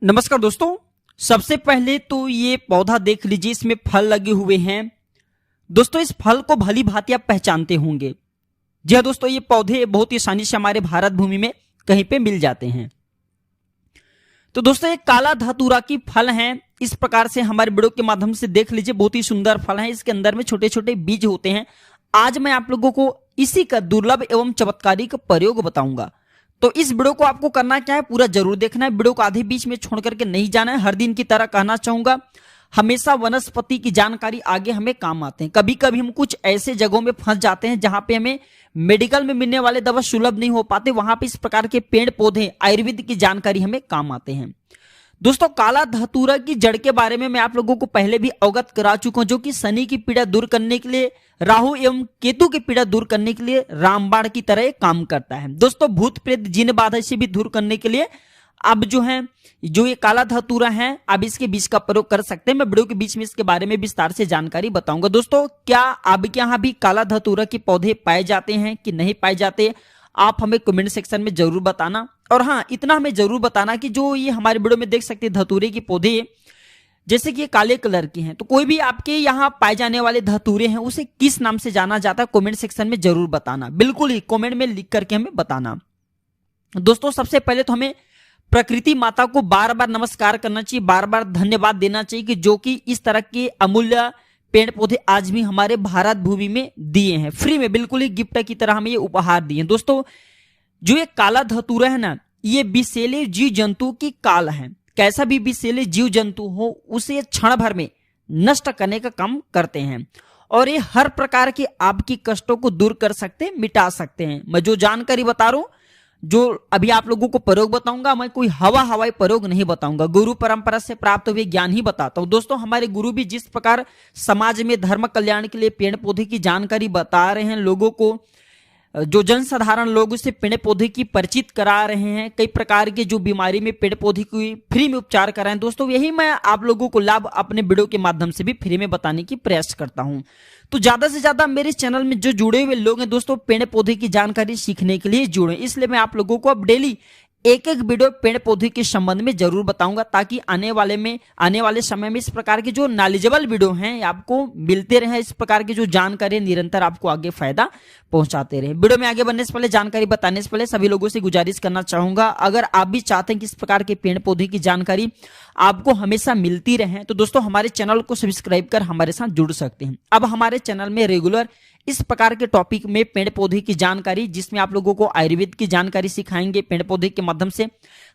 नमस्कार दोस्तों। सबसे पहले तो ये पौधा देख लीजिए, इसमें फल लगे हुए हैं। दोस्तों इस फल को भली भांति आप पहचानते होंगे। जी हाँ दोस्तों, ये पौधे बहुत ही आसानी से हमारे भारत भूमि में कहीं पे मिल जाते हैं। तो दोस्तों ये काला धतूरा की फल हैं। इस प्रकार से हमारे वीडियो के माध्यम से देख लीजिए, बहुत ही सुंदर फल है। इसके अंदर में छोटे छोटे बीज होते हैं। आज मैं आप लोगों को इसी का दुर्लभ एवं चमत्कारिक प्रयोग बताऊंगा। तो इस वीडियो को आपको करना क्या है, पूरा जरूर देखना है। वीडियो को आधे बीच में छोड़ करके नहीं जाना है। हर दिन की तरह कहना चाहूंगा, हमेशा वनस्पति की जानकारी आगे हमें काम आते हैं। कभी कभी हम कुछ ऐसे जगहों में फंस जाते हैं जहां पे हमें मेडिकल में मिलने वाले दवा सुलभ नहीं हो पाते, वहां पे इस प्रकार के पेड़ पौधे आयुर्वेद की जानकारी हमें काम आते हैं। दोस्तों काला धतूरा की जड़ के बारे में मैं आप लोगों को पहले भी अवगत करा चुका हूं, जो कि शनि की पीड़ा दूर करने के लिए, राहु एवं केतु की पीड़ा दूर करने के लिए रामबाण की तरह काम करता है। दोस्तों भूत प्रेत जिन बाधा से भी दूर करने के लिए अब जो ये काला धतूरा है, अब इसके बीज का प्रयोग कर सकते हैं। मैं वीडियो के बीच में इसके बारे में विस्तार से जानकारी बताऊंगा। दोस्तों क्या आपके यहाँ भी काला धतूरा के पौधे पाए जाते हैं कि नहीं पाए जाते, आप हमें कमेंट सेक्शन में जरूर बताना। और हाँ, इतना हमें जरूर बताना कि जो ये हमारे वीडियो में देख सकते हैं धतूरे के पौधे, जैसे कि ये काले कलर के हैं, तो कोई भी आपके यहाँ पाए जाने वाले धतूरे हैं उसे किस नाम से जाना जाता है, कमेंट सेक्शन में जरूर बताना। बिल्कुल ही कमेंट में लिख करके हमें बताना। दोस्तों सबसे पहले तो हमें प्रकृति माता को बार बार नमस्कार करना चाहिए, बार बार धन्यवाद देना चाहिए कि जो कि इस तरह के अमूल्य पेड़ पौधे आज भी हमारे भारत भूमि में दिए हैं, फ्री में, बिल्कुल ही गिफ्ट की तरह हमें ये उपहार दिए हैं। दोस्तों जो ये काला धतूरा है ना, ये विषैले जीव जंतु की काल है। कैसा भी विषैले जीव जंतु हो उसे क्षण भर में नष्ट करने का काम करते हैं, और ये हर प्रकार के आपकी कष्टों को दूर कर सकते हैं, मिटा सकते हैं। मैं जो जानकारी बता रहा हूं, जो अभी आप लोगों को प्रयोग बताऊंगा, मैं कोई हवाई प्रयोग नहीं बताऊंगा, गुरु परंपरा से प्राप्त हुए ज्ञान ही बताता हूं। दोस्तों हमारे गुरु भी जिस प्रकार समाज में धर्म कल्याण के लिए पेड़ पौधे की जानकारी बता रहे हैं, लोगों को, जो जनसाधारण लोग उससे पेड़ पौधे की परिचित करा रहे हैं, कई प्रकार के जो बीमारी में पेड़ पौधे की फ्री में उपचार करा रहे हैं, दोस्तों यही मैं आप लोगों को लाभ अपने वीडियो के माध्यम से भी फ्री में बताने की प्रयास करता हूं। तो ज्यादा से ज्यादा मेरे चैनल में जो जुड़े हुए लोग हैं दोस्तों, पेड़ पौधे की जानकारी सीखने के लिए जुड़े, इसलिए मैं आप लोगों को अब डेली एक एक वीडियो पेड़ पौधे के संबंध में जरूर बताऊंगा, ताकि आने वाले समय में इस प्रकार के जो नॉलेजेबल वीडियो हैं आपको मिलते रहे। इस प्रकार की जो जानकारी निरंतर आपको आगे फायदा पहुंचाते रहे। वीडियो में आगे बढ़ने से पहले, जानकारी बताने से पहले सभी लोगों से गुजारिश करना चाहूंगा, अगर आप भी चाहते हैं कि इस प्रकार के पेड़ पौधे की जानकारी आपको हमेशा मिलती रहे, तो दोस्तों हमारे चैनल को सब्सक्राइब कर हमारे साथ जुड़ सकते हैं। अब हमारे चैनल में रेगुलर इस प्रकार के टॉपिक में पेड़ पौधे की जानकारी, जिसमें आप लोगों को आयुर्वेद की जानकारी सिखाएंगे, पेड़ पौधे के माध्यम से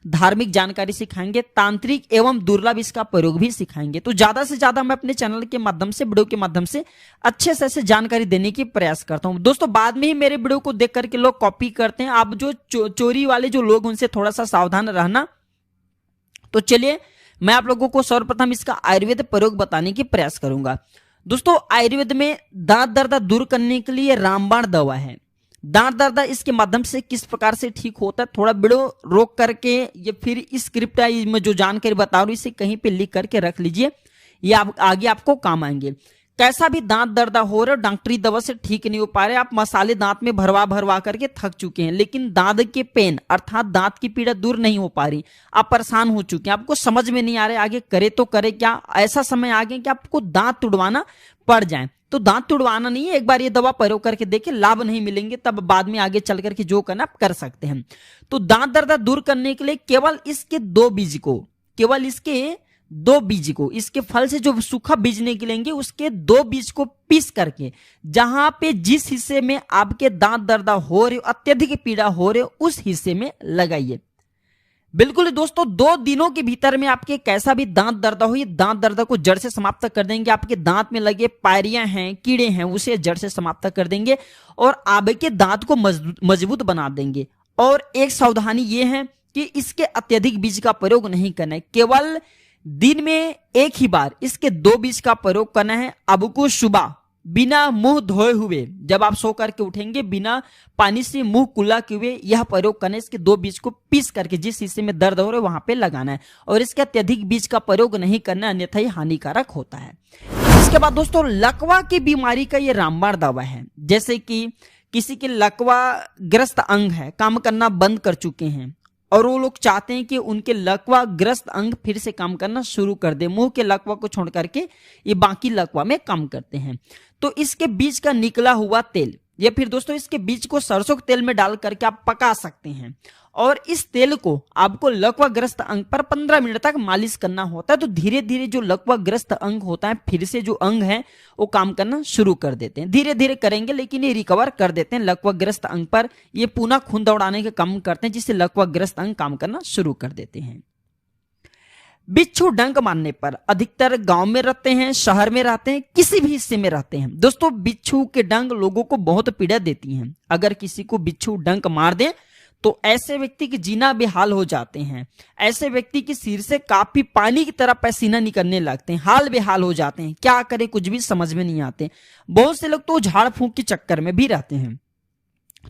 धार्मिक जानकारी सिखाएंगे, तांत्रिक एवं दुर्लभ इसका प्रयोग भी सिखाएंगे। तो ज्यादा से ज्यादा मैं अपने चैनल के माध्यम से, वीडियो के माध्यम से अच्छे से ऐसे जानकारी देने की प्रयास करता हूं। दोस्तों बाद में ही मेरे वीडियो को देख करके लोग कॉपी करते हैं। आप जो चोरी वाले जो लोग, उनसे थोड़ा सा सावधान रहना। तो चलिए मैं आप लोगों को सर्वप्रथम इसका आयुर्वेद प्रयोग बताने की प्रयास करूंगा। दोस्तों आयुर्वेद में दांत दर्द दूर करने के लिए रामबाण दवा है। दांत दर्द इसके माध्यम से किस प्रकार से ठीक होता है, थोड़ा वीडियो रोक करके ये फिर इस स्क्रिप्ट में जो जानकारी बता रहा हूं इसे कहीं पे लिख करके रख लीजिए, ये आगे आपको काम आएंगे। कैसा भी दांत दर्द हो रहा है, डॉक्टरी दवा से ठीक नहीं हो पा रहे, आप मसाले दांत में भरवा करके थक चुके हैं, लेकिन दांत के पेन अर्थात दांत की पीड़ा दूर नहीं हो पा रही, आप परेशान हो चुके हैं, आपको समझ में नहीं आ रहा है आगे करे तो करे क्या, ऐसा समय आ गया कि आपको दांत तुड़वाना पड़ जाए। तो दांत तुड़वाना नहीं है, एक बार ये दवा प्रयोग करके देखिए, लाभ नहीं मिलेंगे तब बाद में आगे चल करके जो करना आप कर सकते हैं। तो दांत दर्द दूर करने के लिए केवल इसके दो बीज को, इसके फल से जो सूखा बीज निकलेंगे उसके दो बीज को पीस करके, जहां पे जिस हिस्से में आपके दांत दर्द हो रहे, अत्यधिक पीड़ा हो रहे, उस हिस्से में लगाइए। बिल्कुल दोस्तों 2 दिनों के भीतर में आपके कैसा भी दांत दर्द हो, ये दांत दर्द को जड़ से समाप्त कर देंगे। आपके दांत में लगे पायरियां हैं, कीड़े हैं, उसे जड़ से समाप्त कर देंगे और आपके दांत को मजबूत बना देंगे। और एक सावधानी ये है कि इसके अत्यधिक बीज का प्रयोग नहीं करना है, केवल दिन में एक ही बार इसके 2 बीज का प्रयोग करना है। अब को सुबह बिना मुंह धोए हुए, जब आप सो करके उठेंगे, बिना पानी से मुंह कुल्ला किए हुए यह प्रयोग करना है। इसके 2 बीज को पीस करके जिस हिस्से में दर्द हो रहा है वहां पे लगाना है, और इसके अत्यधिक बीज का प्रयोग नहीं करना, अन्यथा ये हानिकारक होता है। इसके बाद दोस्तों लकवा की बीमारी का ये रामबाण दवा है। जैसे कि किसी के लकवा ग्रस्त अंग है, काम करना बंद कर चुके हैं, और वो लोग चाहते हैं कि उनके लकवा ग्रस्त अंग फिर से काम करना शुरू कर दे। मुंह के लकवा को छोड़ करके ये बाकी लकवा में काम करते हैं। तो इसके बीज का निकला हुआ तेल या फिर दोस्तों इसके बीज को सरसों के तेल में डाल करके आप पका सकते हैं और इस तेल को आपको लकवाग्रस्त अंग पर 15 मिनट तक मालिश करना होता है। तो धीरे धीरे जो लकवाग्रस्त अंग होता है फिर से जो अंग है वो काम करना शुरू कर देते हैं। धीरे धीरे करेंगे लेकिन ये रिकवर कर देते हैं लकवाग्रस्त अंग पर। ये पुनः खून दौड़ाने का काम करते हैं जिससे लकवाग्रस्त अंग काम करना शुरू कर देते हैं। बिच्छू डंक मारने पर अधिकतर गांव में रहते हैं, शहर में रहते हैं, किसी भी हिस्से में रहते हैं। दोस्तों बिच्छू के डंक लोगों को बहुत पीड़ा देती हैं। अगर किसी को बिच्छू डंक मार दे तो ऐसे व्यक्ति के जीना बेहाल हो जाते हैं। ऐसे व्यक्ति के सिर से काफी पानी की तरह पसीना निकलने लगते हैं, हाल बेहाल हो जाते हैं। क्या करें कुछ भी समझ में नहीं आते। बहुत से लोग तो झाड़ फूंक के चक्कर में भी रहते हैं।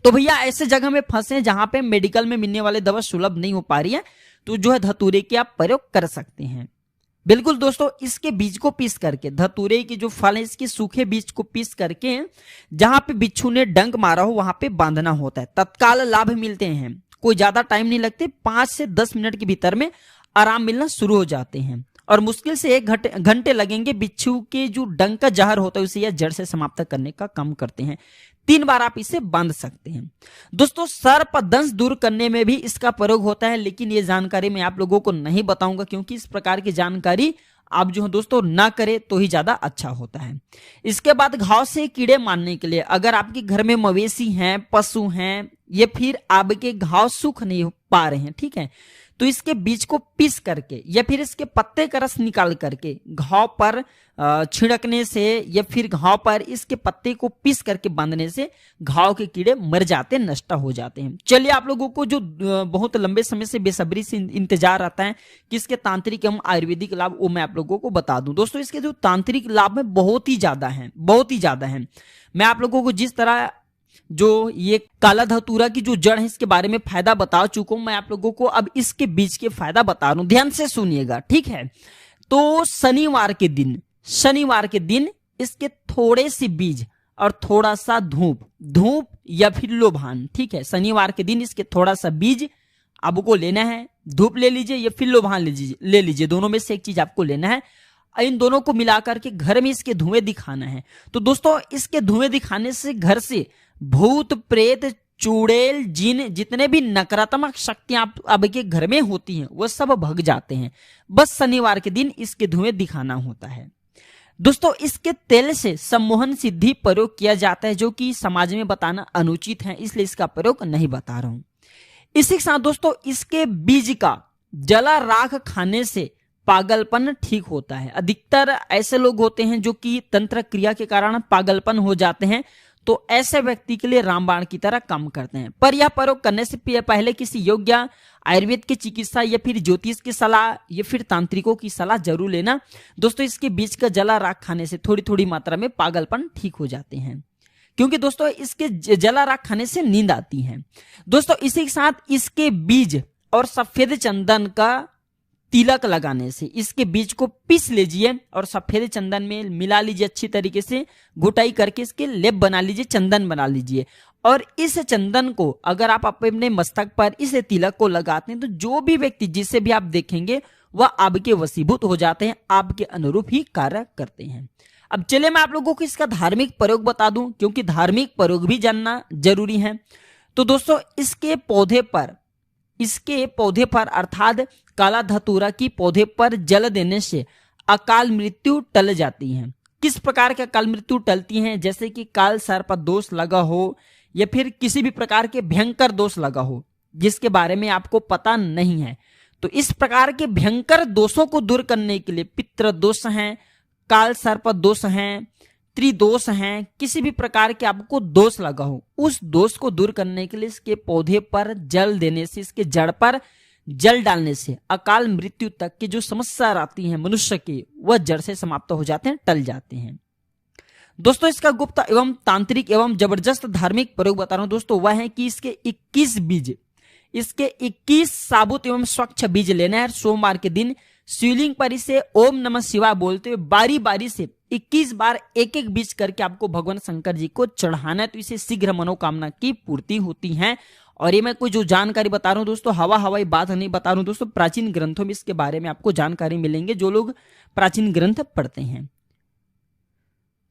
तो भैया ऐसे जगह में फंसे जहां पे मेडिकल में मिलने वाली दवा सुलभ नहीं हो पा रही है तो जो है धतूरे के आप प्रयोग कर सकते हैं। बिल्कुल दोस्तों, इसके बीज को पीस करके, धतूरे के जो फल है इसके सूखे बीज को पीस करके जहां पे बिच्छू ने डंक मारा हो वहां पे बांधना होता है। तत्काल लाभ मिलते हैं, कोई ज्यादा टाइम नहीं लगते, 5 से 10 मिनट के भीतर में आराम मिलना शुरू हो जाते हैं और मुश्किल से 1 घंटे लगेंगे। बिच्छू के जो डंक का जहर होता है उसे यह जड़ से समाप्त करने का काम करते हैं। 3 बार आप इसे बांध सकते हैं। दोस्तों सर्पदंश दूर करने में भी इसका प्रयोग होता है, लेकिन ये जानकारी मैं आप लोगों को नहीं बताऊंगा क्योंकि इस प्रकार की जानकारी आप जो है दोस्तों ना करें तो ही ज्यादा अच्छा होता है। इसके बाद घाव से कीड़े मारने के लिए अगर आपके घर में मवेशी हैं, पशु हैं या फिर आपके घाव सूख नहीं पा रहे हैं, ठीक है, तो इसके बीज को पीस करके या फिर इसके पत्ते का रस निकाल करके घाव पर छिड़कने से या फिर घाव पर इसके पत्ते को पीस करके बांधने से घाव के कीड़े मर जाते, नष्ट हो जाते हैं। चलिए आप लोगों को जो बहुत लंबे समय से बेसब्री से इंतजार रहता है कि इसके तांत्रिक एवं आयुर्वेदिक लाभ वो मैं आप लोगों को बता दूं। दोस्तों इसके जो तांत्रिक लाभ है बहुत ही ज्यादा है। मैं आप लोगों को जिस तरह जो ये काला धतूरा की जो जड़ है इसके बारे में फायदा बता चुका हूं, मैं आप लोगों को अब इसके बीज के फायदा बता रहा हूं। ध्यान से सुनिएगा, ठीक है। तो शनिवार के दिन इसके थोड़े से बीज और थोड़ा सा धूप या फिर लोभान, ठीक है। शनिवार के दिन इसके थोड़ा सा बीज आपको लेना है, धूप ले लीजिए या फिर लोभान ले लीजिए, दोनों में से एक चीज आपको लेना है। इन दोनों को मिलाकर के घर में इसके धुएं दिखाना है। तो दोस्तों इसके धुएं दिखाने से घर से भूत प्रेत चुड़ैल जिन जितने भी नकारात्मक शक्तियां आपके घर में होती हैं वो सब भग जाते हैं। बस शनिवार के दिन इसके धुएं दिखाना होता है। दोस्तों इसके तेल से सम्मोहन सिद्धि प्रयोग किया जाता है जो कि समाज में बताना अनुचित है, इसलिए इसका प्रयोग नहीं बता रहा हूं। इसी के साथ दोस्तों इसके बीज का जला राख खाने से पागलपन ठीक होता है। अधिकतर ऐसे लोग होते हैं जो कि तंत्र क्रिया के कारण पागलपन हो जाते हैं, तो ऐसे व्यक्ति के लिए रामबाण की तरह काम करते हैं। पर यह प्रयोग करने से पहले किसी योग्य आयुर्वेद की चिकित्सा या फिर ज्योतिष की सलाह या फिर तांत्रिकों की सलाह जरूर लेना। दोस्तों इसके बीज का जला राख खाने से थोड़ी थोड़ी मात्रा में पागलपन ठीक हो जाते हैं, क्योंकि दोस्तों इसके जला राख खाने से नींद आती है। दोस्तों इसी के साथ इसके बीज और सफेद चंदन का तिलक लगाने से, इसके बीज को पीस लीजिए और सफेद चंदन में मिला लीजिए, अच्छी तरीके से घुटाई करके इसके लेप बना लीजिए, चंदन बना लीजिए। और इस चंदन को अगर आप अपने मस्तक पर इस तिलक को लगाते हैं तो जो भी व्यक्ति जिसे भी आप देखेंगे वह आपके वशीभूत हो जाते हैं, आपके अनुरूप ही कार्य करते हैं। अब चलिए मैं आप लोगों को इसका धार्मिक प्रयोग बता दूं, क्योंकि धार्मिक प्रयोग भी जानना जरूरी है। तो दोस्तों इसके पौधे पर अर्थात काला धतूरा की पौधे पर जल देने से अकाल मृत्यु टल जाती है। किस प्रकार के अकाल मृत्यु टलती हैं? जैसे कि काल सर्प दोष लगा हो या फिर किसी भी प्रकार के भयंकर दोष लगा हो जिसके बारे में आपको पता नहीं है। तो इस प्रकार के भयंकर दोषों को दूर करने के लिए पितृ दोष हैं, काल सर्प दोष हैं, त्रिदोष हैं, किसी भी प्रकार के आपको दोष लगा हो उस दोष को दूर करने के लिए इसके पौधे पर जल देने से, इसके जड़ पर जल डालने से अकाल मृत्यु तक की जो समस्या आती है मनुष्य की वह जड़ से समाप्त हो जाते हैं, टल जाते हैं। दोस्तों इसका गुप्त एवं तांत्रिक एवं जबरदस्त धार्मिक प्रयोग बता रहा हूं दोस्तों, वह है कि इसके 21 साबुत एवं स्वच्छ बीज लेना है। सोमवार के दिन शिवलिंग पर इसे ओम नमः शिवाय बोलते हुए बारी बारी से 21 बार एक एक बीज करके आपको भगवान शंकर जी को चढ़ाना है। तो इसे शीघ्र मनोकामना की पूर्ति होती है और ये मैं कोई जो जानकारी बता रहा हूँ दोस्तों हवाई बात नहीं बता रहा हूँ दोस्तों, प्राचीन ग्रंथों में इसके बारे में आपको जानकारी मिलेंगे जो लोग प्राचीन ग्रंथ पढ़ते हैं।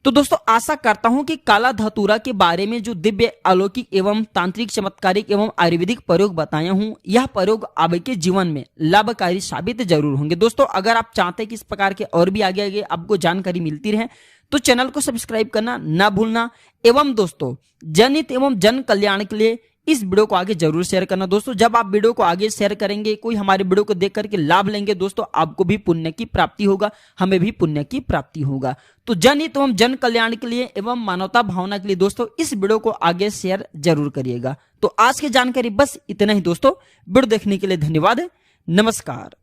तो दोस्तों आशा करता हूं कि काला धतूरा के बारे में जो दिव्य अलौकिक एवं तांत्रिक चमत्कारिक एवं आयुर्वेदिक प्रयोग बताया हूं, यह प्रयोग आपके जीवन में लाभकारी साबित जरूर होंगे। दोस्तों अगर आप चाहते हैं कि इस प्रकार के और भी आगे आगे आपको जानकारी मिलती रहे तो चैनल को सब्सक्राइब करना ना भूलना, एवं दोस्तों जनहित एवं जन कल्याण के लिए इस वीडियो को आगे जरूर शेयर करना। दोस्तों जब आप वीडियो को आगे शेयर करेंगे, कोई हमारे वीडियो को देख करके लाभ लेंगे दोस्तों, आपको भी पुण्य की प्राप्ति होगा, हमें भी पुण्य की प्राप्ति होगा। तो जनहित एवं जन कल्याण के लिए एवं मानवता भावना के लिए दोस्तों इस वीडियो को आगे शेयर जरूर करिएगा। तो आज की जानकारी बस इतना ही दोस्तों। वीडियो देखने के लिए धन्यवाद। नमस्कार।